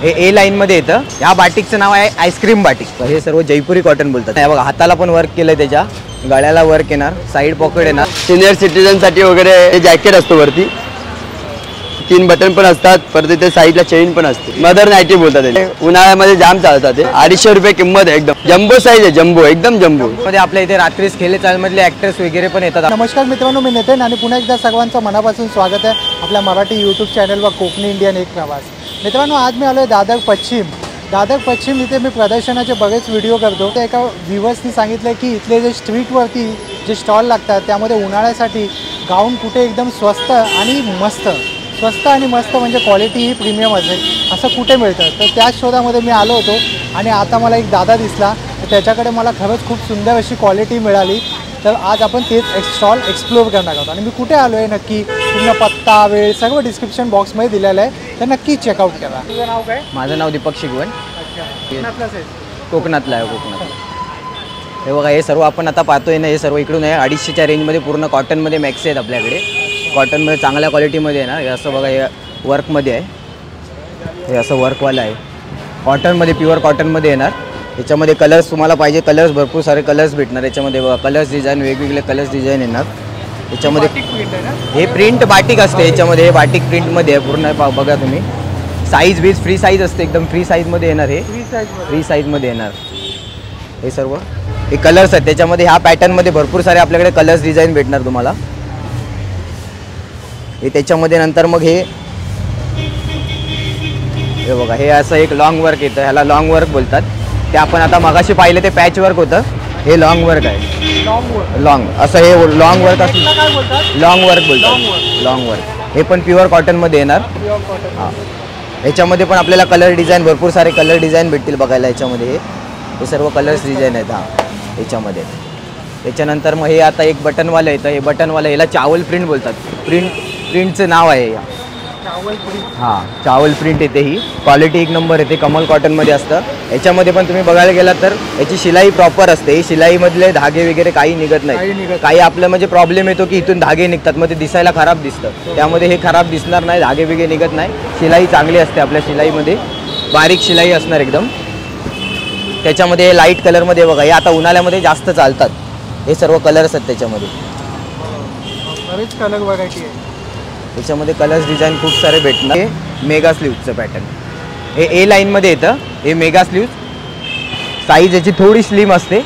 ए line मध्ये येतं। या बाटिकचं नाव आहे आईस्क्रीम बाटिक। हे सर्व जयपुरी कॉटन बोलतात। हे बघा हाताला पण वर्क केलंय, त्याच्या गळ्याला वर्क येणार, साइड पॉकेट येणार। सिनियर सिटीजन साठी वगैरे हे जॅकेट असतो, वरती 3 बटन पण असतात, परत इथे साईडला चेन पण असते। मदर नाईटी बोलतात त्याला, उन्हाळ्यामध्ये जाम चालतात। ते 250 रुपये किंमत आहे, एकदम जम्बो साईज आहे, जम्बो एकदम जम्बो मध्ये। आपल्या इथे रात्रीच खेले चालमधले ऍक्टर्स वगैरे पण येतात। नमस्कार मित्रांनो, मी नितीन आणि पुन्हा एकदा सर्वांचं मनापासून स्वागत आहे आपल्या मराठी यूट्यूब चॅनलवर कोकणी इंडियन एक प्रवास। मित्रांनो, आज मी आलोय दादर पश्चिम इथे मी प्रदर्शनाचे बरेच व्हिडिओ करतो। तर एका व्ह्यूअर्सनी सांगितलं की इथले जे स्ट्रीटवरती जे स्टॉल लागतात त्यामध्ये उन्हाळ्यासाठी गाऊन कुठे एकदम स्वस्त आणि मस्त म्हणजे क्वालिटी ही प्रीमियम असेल असं कुठे मिळतं। तर त्याच शोधामध्ये मी आलो होतो आणि आता मला एक दादा दिसला, तर त्याच्याकडे मला खरंच खूप सुंदर अशी क्वालिटी मिळाली। तर आज आपण तेच स्टॉल एक्सप्लोअर करणार आहोत आणि मी कुठे आलो आहे नक्की, पूर्ण पत्ता वेळ सर्व डिस्क्रिप्शन बॉक्समध्ये दिलेलं आहे, तर नक्की चेकआउट करा। तुझं नाव काय? माझं नाव दीपक शिगवण। कोकणातला आहे, कोकणातला। हे बघा, हे सर्व आपण आता पाहतोय ना, हे सर्व इकडून आहे। 250च्या रेंजमध्ये पूर्ण कॉटनमध्ये मॅक्स आहेत आपल्याकडे। कॉटनमध्ये चांगल्या क्वालिटीमध्ये आहे ना। हे असं बघा, हे वर्कमध्ये आहे, हे असं वर्कवालं आहे। कॉटनमध्ये प्युअर कॉटनमध्ये येणार। याच्यामध्ये कलर्स तुम्हाला पाहिजे, कलर्स भरपूर सारे कलर्स भेटणार याच्यामध्ये। बघा, कलर्स डिझाईन वेगवेगळे कलर्स डिझाईन येणार याच्यामध्ये। हे प्रिंट बाटिक असते याच्यामध्ये, हे बाटिक प्रिंटमध्ये आहे पूर्ण। बघा तुम्ही, साईज बीज फ्री साईज असते, एकदम फ्री साईजमध्ये येणार। हे फ्री साईजमध्ये येणार हे सर्व। हे कलर्स आहेत त्याच्यामध्ये, ह्या पॅटर्नमध्ये भरपूर सारे आपल्याकडे कलर्स डिझाईन भेटणार तुम्हाला। हे त्याच्यामध्ये नंतर मग हे बघा, हे असं एक लॉंग वर्क येतं, ह्याला लॉंग वर्क बोलतात। ते आपण आता मगाशी पाहिलं ते पॅच वर्क होतं, हे लॉंग वर्क आहे। लॉंग असं हे लॉंग वर्क असं लॉंग वर्क बोलतात, लॉंग वर्क। हे पण प्युअर कॉटनमध्ये येणार। हां, याच्यामध्ये पण आपल्याला कलर डिझाईन भरपूर सारे कलर डिझाईन भेटतील बघायला याच्यामध्ये। हे सर्व कलर्स डिझाईन आहेत हां याच्यामध्ये। त्याच्यानंतर मग हे आता एक बटनवालं येतं, हे बटनवालं ह्याला चावल प्रिंट बोलतात। प्रिंटचं नाव आहे हां, चावल प्रिंट येते। ही क्वालिटी एक नंबर येते, कमल कॉटनमध्ये असतं। याच्यामध्ये पण तुम्ही बघायला गेलात तर याची शिलाई प्रॉपर असते। ही शिलाईमधले धागे वगैरे काही निघत नाही। काही आपलं म्हणजे प्रॉब्लेम येतो की इथून धागे निघतात, मग ते दिसायला खराब दिसतं। त्यामध्ये हे खराब दिसणार नाही, धागे वगैरे निघत नाही। शिलाई चांगली असते आपल्या शिलाईमध्ये, बारीक शिलाई असणार एकदम। त्याच्यामध्ये हे लाईट कलरमध्ये बघा, हे आता उन्हाळ्यामध्ये जास्त चालतात। हे सर्व कलर्स आहेत त्याच्यामध्ये, बरेच कलर व्हरायटी आहे त्याच्यामध्ये। कलर्स डिझाईन खूप सारे भेटणार। हे मेगा स्लीव्हचं पॅटर्न, हे ए लाईनमध्ये येतं। हे मेगा स्लीव्ह साईज याची थोडी स्लिम असते।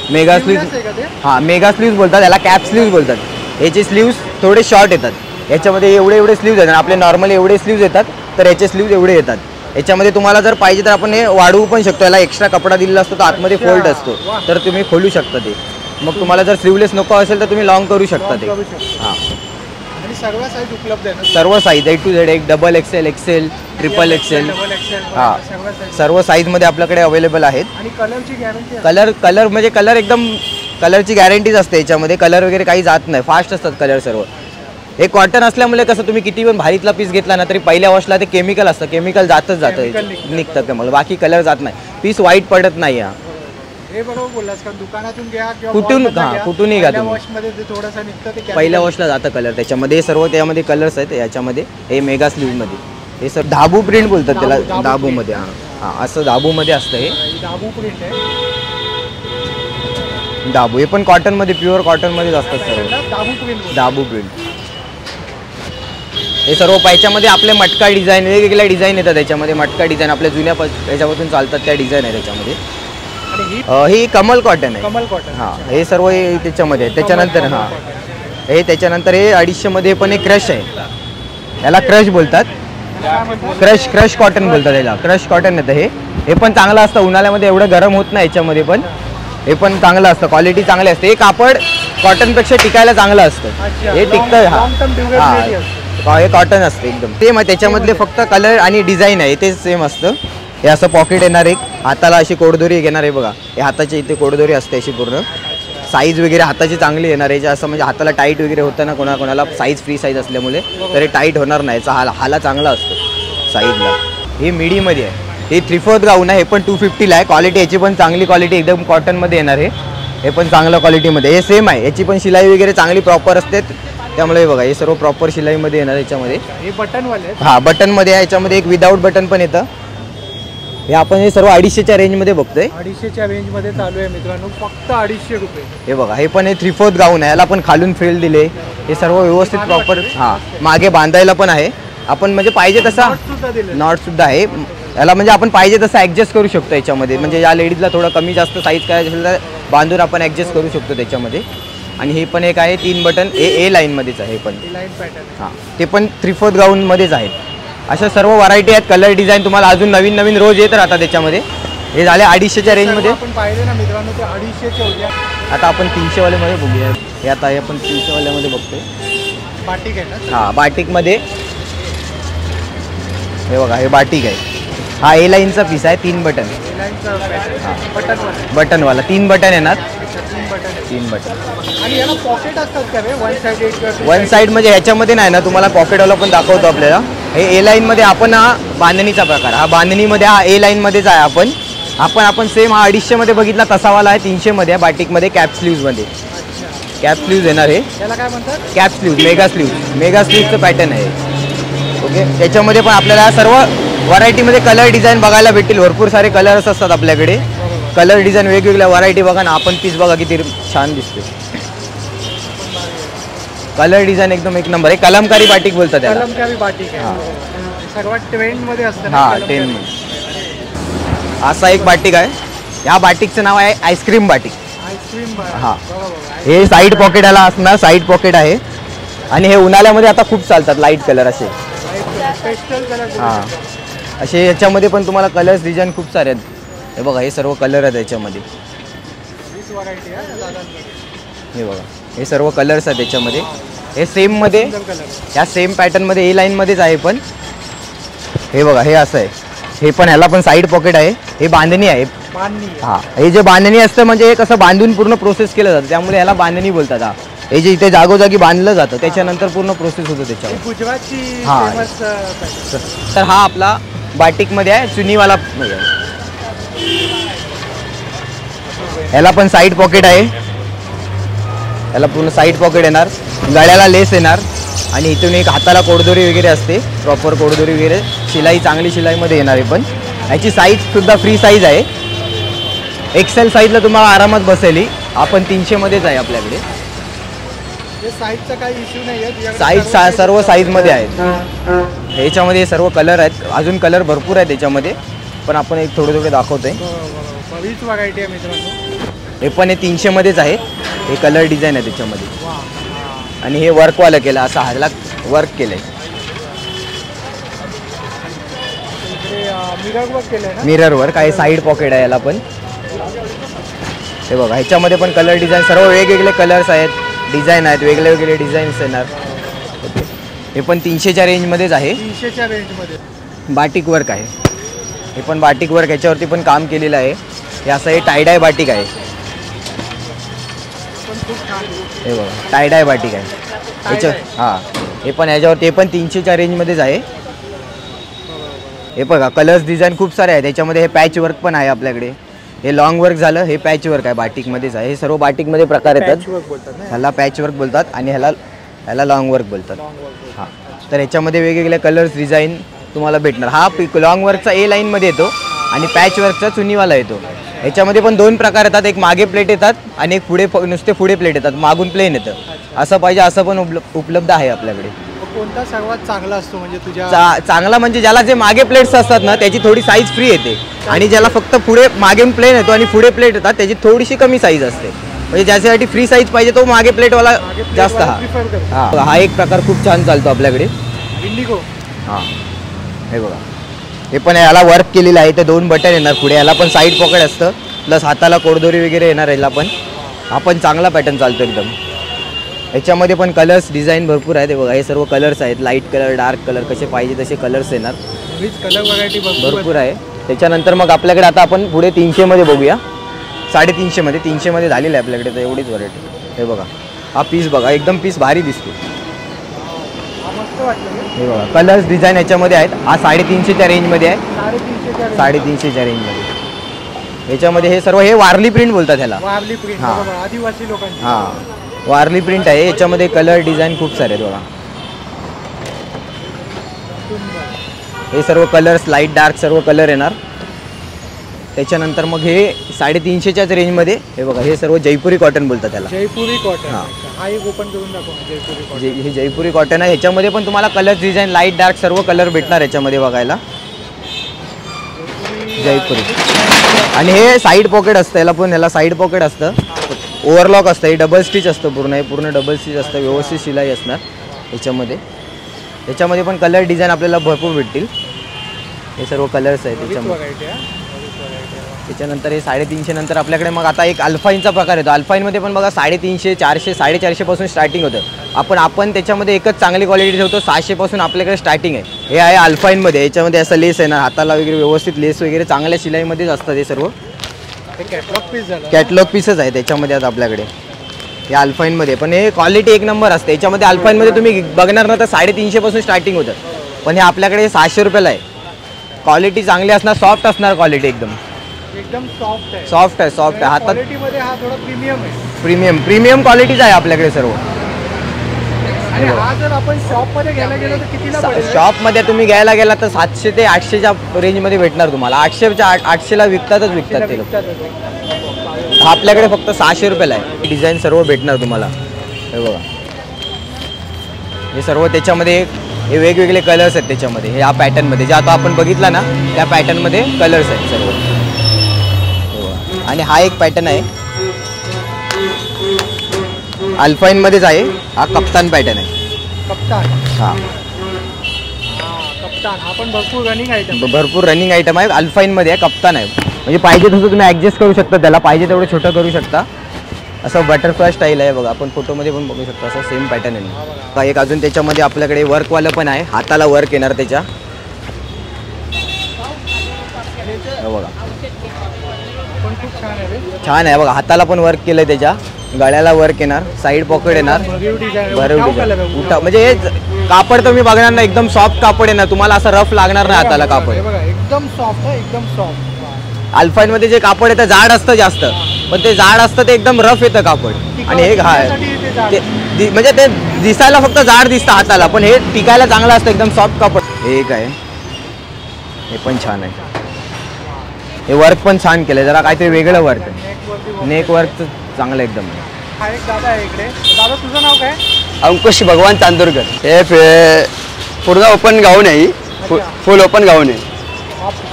मेगा स्लीव्ह हां, मेगा स्लीव्ह बोलतात याला, कॅप स्लीव्ह बोलतात। याचे स्लीव्स थोडे शॉर्ट येतात। याच्यामध्ये एवढे स्लीव्ज येतात। आपले नॉर्मली एवढे स्लीव्ज येतात, तर याचे स्लीव्ज एवढे येतात। याच्यामध्ये तुम्हाला जर पाहिजे तर आपण हे वाढवू पण शकतो। याला एक्स्ट्रा कपडा दिलेला असतो, तो आतमध्ये फोल्ड असतो, तर तुम्ही खोलू शकता ते। मग तुम्हाला जर स्लीवलेस नको असेल तर तुम्ही लॉंग करू शकता ते। हां, सर्व साईज उपलब्ध आहे ना? सर्व साईज A to Z, एक double XL, XL, triple XL हां, सर्व साईजमध्ये आपल्याकडे अवेलेबल आहेत। आणि कलरची गॅरंटी? कलर म्हणजे कलर एकदम कलरची गॅरंटीज असते याच्यामध्ये। कलर वगैरे काही जात नाही, फास्ट असतात कलर सर्व। हे कॉटन असल्यामुळे कसं तुम्ही किती पण भारीतला पीस घेतला ना तरी पहिल्या वॉशला ते केमिकल असतं, केमिकल जातं निघतं ते, मला बाकी कलर जात नाही, पीस वाईट पडत नाही। हा, हे बरोबर बोललास, का दुकानातून घ्या किंवा कुठूनही घ्या तुम्ही, वॉशमध्ये ते थोडंसं निघतं, ते पहिल्या वॉशला जातं कलर त्याच्यामध्ये। सर्व त्यामध्ये कलर्स आहेत याच्यामध्ये। हे मेगा स्लीव्हमध्ये हे सर धाबू प्रिंट बोलतात त्याला, धाबूमध्ये। हां हां, असं धाबूमध्ये असतं हे धाबू प्रिंट आहे। धाबू हे पण कॉटनमध्ये, प्युअर कॉटनमध्येच असतात सर्व धाबू प्रिंट। हे सर्व पायच्यामध्ये आपले मटका डिझाईन, वेगवेगळ्या डिझाईन येतात त्याच्यामध्ये। मटका डिझाईन आपल्या जुन्या याच्यामधून चालतात त्या डिझाईन आहे त्याच्यामध्ये। ही कमल कॉटन आहे, कमल कॉटन। हां, हे सर्व त्याच्यामध्ये। त्याच्यानंतर हां, हे त्याच्यानंतर हे 250 मध्ये पण एक क्रश आहे, याला क्रश बोलतात। क्रश कॉटन बोलतात याला, क्रश कॉटन येतं हे। हे पण चांगलं असतं, उन्हाळ्यामध्ये एवढं गरम होत नाही याच्यामध्ये, पण हे पण चांगलं असतं, क्वालिटी चांगली असते। हे कापड कॉटनपेक्षा टिकायला चांगलं असतं, हे टिकतं। हां, हे कॉटन असते एकदम ते। मग त्याच्यामधले फक्त कलर आणि डिझाईन आहे ते सेम असतं। हे असं पॉकेट येणार, एक हाताला अशी कोडदोरी घेणार आहे बघा। हे हाताची इथे कोडदोरी असते अशी पूर्ण। साईज वगैरे हाताची चांगली येणार आहे, असं म्हणजे हाताला टाईट वगैरे होतं ना कोणाला, साईज फ्री साईज असल्यामुळे तर हे टाईट होणार नाही। याचा हाला चांगला असतो साईजला। हे मिडीमध्ये आहे, हे 3/4 गाऊन आहे, हे पण 250ला आहे। क्वालिटी याची पण चांगली क्वालिटी, एकदम कॉटनमध्ये येणार आहे। हे पण चांगल्या क्वालिटीमध्ये, हे सेम आहे। याची पण शिलाई वगैरे चांगली प्रॉपर असते, त्यामुळे बघा हे सर्व प्रॉपर शिलाईमध्ये येणार याच्यामध्ये। हे बटनवाले? हां, बटनमध्ये आहे। याच्यामध्ये एक विदाऊट बटन पण येतं, हे आपण हे सर्व 250च्या रेंजमध्ये बघतोय. 250च्या रेंजमध्ये चालू आहे मित्रांनो, फक्त 250 रुपये. हे बघा, हे पण हे 3/4 गाऊन आहे. याला पण खालून फ्रिल दिले. हे सर्व व्यवस्थित प्रॉपर. हां, मागे बांधायला पण आहे. आपण म्हणजे पाहिजे तसा नॉट सुद्धा आहे याला, म्हणजे आपण पाहिजे तसं ॲडजस्ट करू शकतो याच्यामध्ये. म्हणजे या लेडीजला थोडं कमी जास्त साईज करायचं असेल तर बांधून आपण ॲडजस्ट करू शकतो त्याच्यामध्ये. आणि हे पण एक आहे 3 बटन ए लाईनमध्येच आहे. हे पण हां, ते पण 3/4 गाऊनमध्येच आहेत. अशा सर्व व्हरायटी आहेत. कलर डिझाईन तुम्हाला अजून नवीन नवीन रोज येत राहतात त्याच्यामध्ये. हे झाले 250च्या रेंजमध्ये. आपण पाहिले ना मित्रांनो, ते 250चे होते. आता आपण 300वाल्यामध्ये बघूया. हे आता हे आपण 300वाल्यामध्ये बघतोय. बाटिक आहे ना? हां, बाटिकमध्ये हे बघा, हे बाटिक आहे. हा ए लाईनचा पीस आहे. 3 बटन बटनवाला 3 बटन येणार. 3 बटन. आणि याला पॉकेट असतात का रे? वन साईड म्हणजे ह्याच्यामध्ये नाही ना, तुम्हाला पॉकेटवाला पण दाखवतो आपल्याला. हे ए लाईनमध्ये आपण हा बांधणीचा प्रकार. हा बांधणीमध्ये हा ए लाईनमध्येच आहे. आपण सेम हा 250मध्ये बघितला तसावाला आहे. 300मध्ये आहे बाटिकमध्ये. कॅप स्लीव्जमध्ये कॅप स्लीव्ज येणार. हे त्याला काय म्हणतात? कॅप स्लीव्ज, मेगा स्लीव्जचं पॅटर्न आहे. ओके, त्याच्यामध्ये पण आपल्याला सर्व व्हरायटीमध्ये कलर डिझाईन बघायला भेटतील. भरपूर सारे कलर्स असतात आपल्याकडे. कलर डिझाईन वेगवेगळ्या व्हरायटी बघा ना. आपण पीस बघा किती छान दिसते. कलर डिझाईन एकदम एक नंबर आहे. कलमकारी बाटिक बोलतात त्याला. कलमकारी बाटिक आहे. सर्वात ट्रेंडमध्ये असतं. हां, 10 असा एक बाटिक आहे. ह्या बाटिकचं नाव आहे आईस्क्रीम बाटिक. आईस्क्रीम. हां, हे साईड पॉकेट याला असणार. साईड पॉकेट आहे. आणि हे उन्हाळ्यामध्ये आता खूप चालतात लाईट कलर असे. Pastel colour. हां, असे याच्यामध्ये पण तुम्हाला कलर्स डिझाईन खूप सारे आहेत. हे बघा, हे सर्व कलर आहेत याच्यामध्ये. हे बघा, हे सर्व कलर्स आहेत त्याच्यामध्ये. हे सेममध्ये, ह्या सेम पॅटर्नमध्ये ए लाईनमध्येच आहे. पण हे बघा, हे असं आहे. हे पण ह्याला पण साईड पॉकेट आहे. हे बांधणी आहे. हां, हे जे बांधणी असतं म्हणजे हे कसं बांधून पूर्ण प्रोसेस केलं जातं, त्यामुळे ह्याला बांधणी बोलतात. हा, हे जे इथे जागोजागी बांधलं जातं त्याच्यानंतर पूर्ण प्रोसेस होतो त्याच्यावर. गुजरातची. हां, तर हा आपला बाटिकमध्ये आहे. चुनीवाला. ह्याला पण साईड पॉकेट आहे. याला पूर्ण साईड पॉकेट येणार. गळ्याला लेस येणार. आणि इथून एक हाताला कोडदोरी वगैरे असते. प्रॉपर कोडदोरी वगैरे. शिलाई चांगली शिलाईमध्ये येणार आहे. पण ह्याची साईजसुद्धा फ्री साईज आहे. एक्सेल साईजला तुम्हाला आरामात बसेल. आपण 300मध्येच आहे आपल्याकडे. साईजचा काही इश्यू नाही आहे. साईज सर्व साईजमध्ये आहेत. ह्याच्यामध्ये सर्व कलर आहेत. अजून कलर भरपूर आहेत त्याच्यामध्ये. पण आपण एक थोडे दाखवतोय. बरीच व्हरायटी आहे मित्रांनो. हे पण हे 300मध्येच आहे. हे कलर डिझाईन आहे त्याच्यामध्ये. आणि हे वर्कवालं केलं. असं ह्याला वर्क केलं आहे. मिरर वर्क केलं आहे. मिरर वर्क आहे. साईड पॉकेट आहे याला पण. हे बघा, ह्याच्यामध्ये पण कलर डिझाईन सर्व वेगवेगळे कलर्स आहेत. डिझाईन आहेत. वेगळे डिझाईन्स येणार. हे पण 300च्या रेंजमध्येच आहे. 300च्या रेंजमध्ये बाटिक वर्क आहे. हे पण बाटिक वर्क. याच्यावरती पण काम केलेलं आहे. हे असं हे टायडाय बाटिक आहे. हे बघा, टायडाय बाटिक आहे याच्या. हां, हे पण याच्यावरती. हे पण 300च्या रेंजमध्येच आहे. हे बघा, कलर्स डिझाईन खूप सारे आहेत. याच्यामध्ये हे पॅच वर्क पण आहे आपल्याकडे. हे लॉंग वर्क झालं. हे पॅच वर्क आहे. बाटिकमध्येच आहे. हे सर्व बाटिकमध्ये प्रकार येतात. ह्याला पॅच वर्क बोलतात आणि ह्याला लॉंग वर्क बोलतात. हां, तर ह्याच्यामध्ये वेगवेगळे कलर्स डिझाईन तुम्हाला भेटणार. हा लॉंग वर्कचा ए लाईनमध्ये येतो आणि पॅच वर्कचा चुनीवाला येतो. ह्याच्यामध्ये पण 2 प्रकार येतात. एक मागे प्लेट येतात आणि एक पुढे, नुसते पुढे प्लेट येतात. मागून प्लेन येतं. असं पाहिजे असं पण उपलब्ध आहे आपल्याकडे. कोणता सर्वात चांगला असतो म्हणजे तुझ्या? चांगला म्हणजे ज्याला जे मागे प्लेट्स असतात ना त्याची थोडी साईज फ्री येते. आणि ज्याला फक्त पुढे मागे प्लेन येतो आणि पुढे प्लेट येतात त्याची थोडीशी कमी साईज असते. म्हणजे ज्याच्यासाठी फ्री साईज पाहिजे तो मागे प्लेटवाला जास्त. हा एक प्रकार खूप छान चालतो आपल्याकडे. इंडिगो. हां, हे बघा, हे पण याला वर्क केलेलं आहे. ते 2 बटन येणार पुढे. याला पण साईड पॉकेट असतं. प्लस हाताला कोडदोरी वगैरे येणार. याला पण हा पण चांगला पॅटर्न चालतो एकदम. याच्यामध्ये पण कलर्स डिझाईन भरपूर आहेत. हे बघा, हे सर्व कलर्स आहेत. लाईट कलर, डार्क कलर, कसे पाहिजे तसे कलर्स येणार. कलर व्हरायटी भरपूर आहे. त्याच्यानंतर मग आपल्याकडे आता आपण पुढे 300मध्ये बघूया. 350मध्ये 300मध्ये झालेलं आहे आपल्याकडे. तर एवढीच व्हरायटी. हे बघा, हा पीस बघा, एकदम पीस भारी दिसतो. हे बघा, कलर्स डिझाईन याच्यामध्ये आहेत. हा 350च्या रेंजमध्ये आहे. 350च्या रेंजमध्ये. याच्यामध्ये हे सर्व हे वारली प्रिंट बोलतात ह्याला. वारली प्रिंट. आदिवासी लोकांची. हां, वारली प्रिंट आहे. याच्यामध्ये कलर डिझाईन खूप सारे आहेत बघा. हे सर्व कलर्स लाईट डार्क सर्व कलर येणार. त्याच्यानंतर मग हे 350च्याच रेंजमध्ये हे बघा, हे सर्व जयपुरी कॉटन बोलतात त्याला. जयपुरी कॉटन. हां. हा एक ओपन करून दाखव ना, जयपुरी कॉटन. हे जयपुरी कॉटन आहे. ह्याच्यामध्ये पण तुम्हाला कलर डिझाईन लाईट डार्क सर्व कलर भेटणार याच्यामध्ये बघायला. जयपुरी. आणि हे साईड पॉकेट असतं, याला पण याला साईड पॉकेट असतं, ओव्हरलॉक असतं, हे डबल स्टिच असतं पूर्ण, हे पूर्ण डबल स्टिच असतं, व्यवस्थित शिलाई असणार याच्यामध्ये. याच्यामध्ये पण कलर डिझाईन आपल्याला भरपूर भेटतील. हे सर्व कलर्स आहेत त्याच्यामध्ये. त्याच्यानंतर हे 350 नंतर आपल्याकडे मग आता एक अल्फाईनचा प्रकार येतो. अल्फाईनमध्ये पण बघा 350, 400, 450 पासून स्टार्टिंग होतं. आपण त्याच्यामध्ये एकच चांगली क्वालिटी ठेवतो. 600 पासून आपल्याकडे स्टार्टिंग आहे. हे आहे अल्फाईनमध्ये. याच्यामध्ये असं लेस आहे ना, हाताला वगैरे व्यवस्थित लेस वगैरे चांगल्या शिलाईमध्येच असतात हे सर्व. कॅटलॉग पीसच आहे त्याच्यामध्ये आता आपल्याकडे हे अल्फाईनमध्ये. पण हे क्वालिटी एक नंबर असते. याच्यामध्ये अल्फाईनमध्ये तुम्ही बघणार ना तर 350 पासून स्टार्टिंग होतं. पण हे आपल्याकडे 600 रुपयाला आहे. क्वालिटी चांगली असणार, सॉफ्ट असणार क्वालिटी एकदम सॉफ्ट आहे. सॉफ्ट आहे हातात. क्वालिटीमध्ये हा थोडा प्रीमियम आहे. प्रीमियम क्वालिटीचा आहे आपल्याकडे सर्व. आणि हा जर आपण शॉपमध्ये घ्यायला गेलो तर कितीला पडेल? शॉपमध्ये तुम्ही घ्यायला गेला तर 700 ते 800च्या रेंजमध्ये भेटणार तुम्हाला. 800ला विकतात ते लोक. हा आपल्याकडे फक्त 600 रुपयाला आहे. डिझाईन सर्व भेटणार तुम्हाला. हे बघा, हे सर्व त्याच्यामध्ये हे वेगवेगळे कलर्स आहेत त्याच्यामध्ये. हे या पॅटर्नमध्ये जे आता आपण बघितला ना त्या पॅटर्नमध्ये कलर्स आहेत सर्व. आणि हा एक पॅटर्न आहे अल्फाईनमध्येच आहे. हा कप्तान पॅटर्न आहे. कप्तान. हा कप्तान हा पण भरपूर रनिंग आयटम आहे. अल्फाईनमध्ये आहे, कप्तान आहे. म्हणजे पाहिजे तसं तुम्ही ॲडजस्ट करू शकता, त्याला पाहिजे तेवढं छोटं करू शकता. असं बटरफ्लाय स्टाईल आहे बघा, आपण फोटोमध्ये पण बघू शकतो. असं सेम पॅटर्न आहे. एक अजून त्याच्यामध्ये आपल्याकडे वर्कवालं पण आहे, हाताला वर्क येणार त्याच्या. बघा छान आहे बघा, हाताला पण वर्क केलंय त्याच्या, गळ्याला वर्क येणार, साईड पॉकेट येणार, उठा. म्हणजे हे कापड तुम्ही बघणार ना एकदम सॉफ्ट कापड येणार तुम्हाला, असं रफ लागणार नाही हाताला कापड. एकदम सॉफ्ट आहे, एकदम सॉफ्ट. अल्फाईनमध्ये जे कापड येतं जाड असतं जास्त, पण ते जाड असतं ते एकदम रफ येतं कापड. आणि हे म्हणजे ते दिसायला फक्त जाड दिसतं हाताला, पण हे टिकायला चांगलं असतं, एकदम सॉफ्ट कापड. हे एक आहे, हे पण छान आहे. हे वर्क पण छान केलंय, जरा काहीतरी वेगळं वर्क आहे. नेक वर्क चांगलं एकदम. हा एक दादा आहे इकडे. दादा तुझं नाव काय? अंकुश भगवान चांदोरकर. हे पूर्ण ओपन गाऊन आहे, फुल ओपन गाऊन आहे.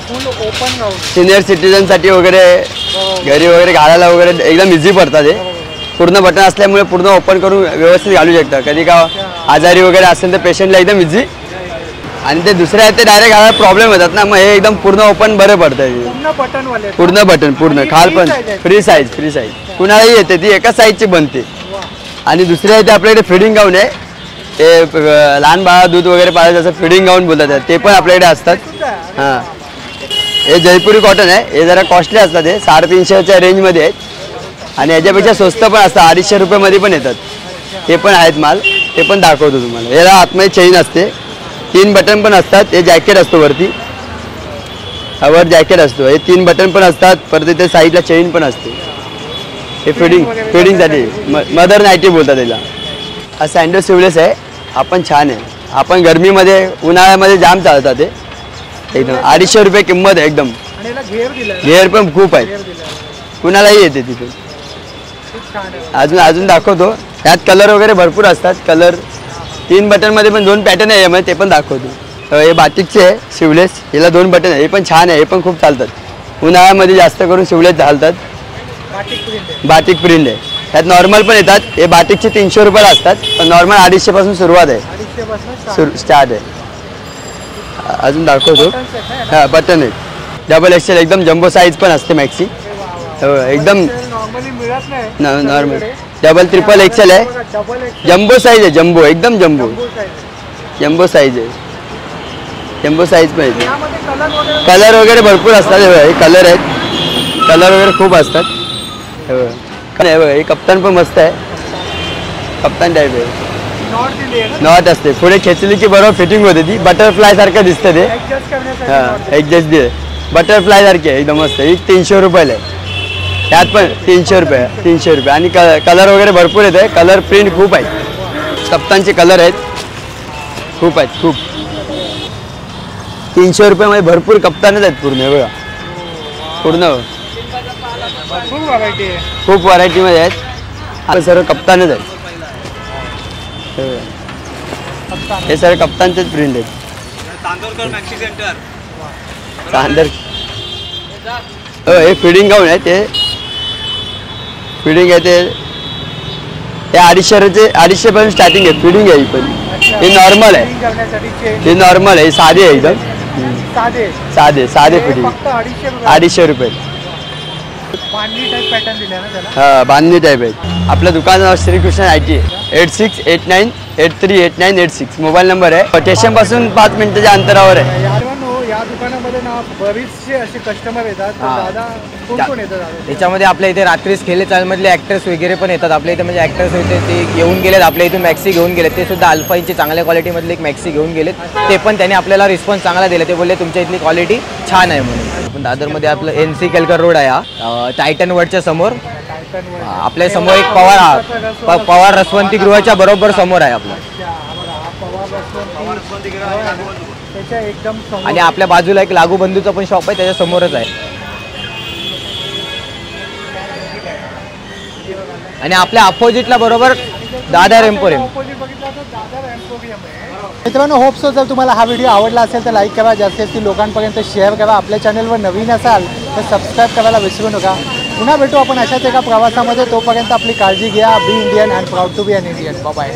फुल ओपन गाऊन सिनियर सिटीजनसाठी वगैरे घरी वगैरे घालायला वगैरे एकदम इझी पडतात. हे पूर्ण बटन असल्यामुळे पूर्ण ओपन करून व्यवस्थित घालू शकता. कधी का आजारी वगैरे असेल तर पेशंटला एकदम इझी. आणि ते दुसरे आहेत ते डायरेक्ट घालायला प्रॉब्लेम होतात ना, मग हे एकदम पूर्ण ओपन बरं पडतं. पूर्ण बटन पूर्ण खाल पण फ्री साईज कुणालाही येते, ती एकाच साईजची बनते. आणि दुसरे आहे ते आपल्याकडे फिडिंग गाऊन आहे. ते लहान बाळा दूध वगैरे पाळायचं असं फिडिंग गाऊन बोलतात, ते पण आपल्याकडे असतात. हां, हे जयपुरी कॉटन आहे. हे जरा कॉस्टली असतात, हे 350च्या रेंजमध्ये आहेत. आणि याच्यापेक्षा स्वस्त पण असतात, 250 रुपयामध्ये पण येतात. हे पण आहेत माल, ते पण दाखवतो तुम्हाला. याला आतमध्ये चेन असते, 3 बटन पण असतात. हे जॅकेट असतो वरती, वर जॅकेट असतो. हे 3 बटन पण असतात. परत इथे साईडला चेन पण असते. हे फिडिंगसाठी मदर नाईटी बोलतात त्याला. हा सँडल सिवलेस आहे, आपण छान आहे. आपण गरमीमध्ये उन्हाळ्यामध्ये जाम चालतात. ते एकदम 250 रुपये किंमत आहे एकदम. घेर पण खूप आहे, कुणालाही येते तिथून. अजून दाखवतो. ह्यात कलर वगैरे भरपूर असतात. कलर 3 बटनमध्ये पण 2 पॅटर्न आहे, यामध्ये ते पण दाखवतो. हे बाटिकचे आहे शिवलेस, याला 2 बटन आहे. हे पण छान आहे, हे पण खूप चालतात. उन्हाळ्यामध्ये जास्त करून शिवलेस घालतात. बाटिक प्रिंट आहे. त्यात नॉर्मल पण येतात. हे बाटिकचे 300 रुपयाला असतात, पण नॉर्मल 250 पासून सुरुवात आहे, स्टार्ट आहे. अजून दाखवतो. हां, बटन आहे. डबल एक्सेल एकदम जम्बो साईज पण असते मॅक्सी. एकदम नॉर्मल डबल ट्रिपल एक्सेल आहे. जम्बो साईज आहे, जम्बो एकदम जम्बो साईज आहे. जम्बो साईज पण येते. कलर वगैरे भरपूर असतात. हे कलर आहेत, कलर वगैरे खूप असतात. हे कप्तान पण मस्त आहे, कप्तान टाईप आहे. नॉट असते, पुढे खेचली की बरोबर फिटिंग होते. ती बटरफ्लाय सारखं दिसतं ते. हां, ॲडजस्ट दे बटरफ्लाय सारखे एकदम मस्त. ही 300 रुपयाला आहे. त्यात पण 300 रुपये. आणि कलर वगैरे भरपूर येते. कलर प्रिंट खूप आहेत. कप्तानचे कलर आहेत, खूप आहेत, खूप. 300 रुपयामध्ये भरपूर कप्तानच आहेत पूर्ण. बघा पूर्ण खूप व्हरायटी आहे. खूप व्हरायटीमध्ये आहेत. आता सर्व कप्तानच आहेत. हे सर्व कप्तानचेच प्रिंट आहेत. चांदर हे फिडिंग गाऊन आहे. ते फिडिंग आहे ते 250 पर्यंत स्टार्टिंग आहे. फिडिंग आहे ही पण. हे नॉर्मल आहे. Fitting करण्यासाठी chain हे नॉर्मल आहे. साधे आहे एकदम साधे साधे हे फिडिंग फक्त 250 250 रुपये. बांधणी टाईप पॅटर्न दिले ना त्याला. हा बांधणी टाईप आहे. आपलं दुकान नाव श्रीकृष्ण IT आहे. 8689838986 मोबाईल नंबर आहे. स्टेशन पासून 5 मिनिटाच्या अंतरावर आहे. या दुकानामध्ये ना बरीचसे असे कस्टमर येतात. तर हा. दादा कोण कोण येतात दादा? त्याच्यामध्ये आपल्या इथे रात्रीच खेले चालमधले ॲक्टर्स वगैरे पण येतात. आपल्या इथे म्हणजे ॲक्टर्स होते ते येऊन गेलेत. आपल्या इथून मॅक्सी घेऊन गेलेत. ते सुद्धा अल्फाईनचे चांगल्या क्वालिटीमधले एक मॅक्सी घेऊन गेलेत. ते पण त्यांनी आपल्याला रिस्पॉन्स चांगला दिला. ते बोलले तुमच्या इथली क्वालिटी छान आहे म्हणून. आपण दादरमध्ये आपलं NC केलकर रोड आहे हा. टायटन वर्डच्या समोर टायटनवर. आपल्या समोर एक पवार रसवंती गृहाच्या बरोबर समोर आहे आपलं. त्याच्या एकदम समोर. आणि आपल्या बाजूला एक लागू बंधूचं पण शॉप आहे त्याच्या समोरच आहे. आणि आपल्या अपोजिटला बरोबर दादर एम्पोरियम. Opposite बघितलं तर दादर एम्पोरियम आहे. मित्रांनो होप सो जर तुम्हाला हा व्हिडिओ आवडला असेल तर लाईक करा. जास्तीत जास्त लोकांपर्यंत शेअर करा. आपल्या चॅनलवर नवीन असाल तर सबस्क्राईब करायला विसरू नका. पुन्हा भेटू आपण अशाच एका प्रवासामध्ये. तोपर्यंत आपली काळजी घ्या. Be Indian and proud to be an Indian. Bye.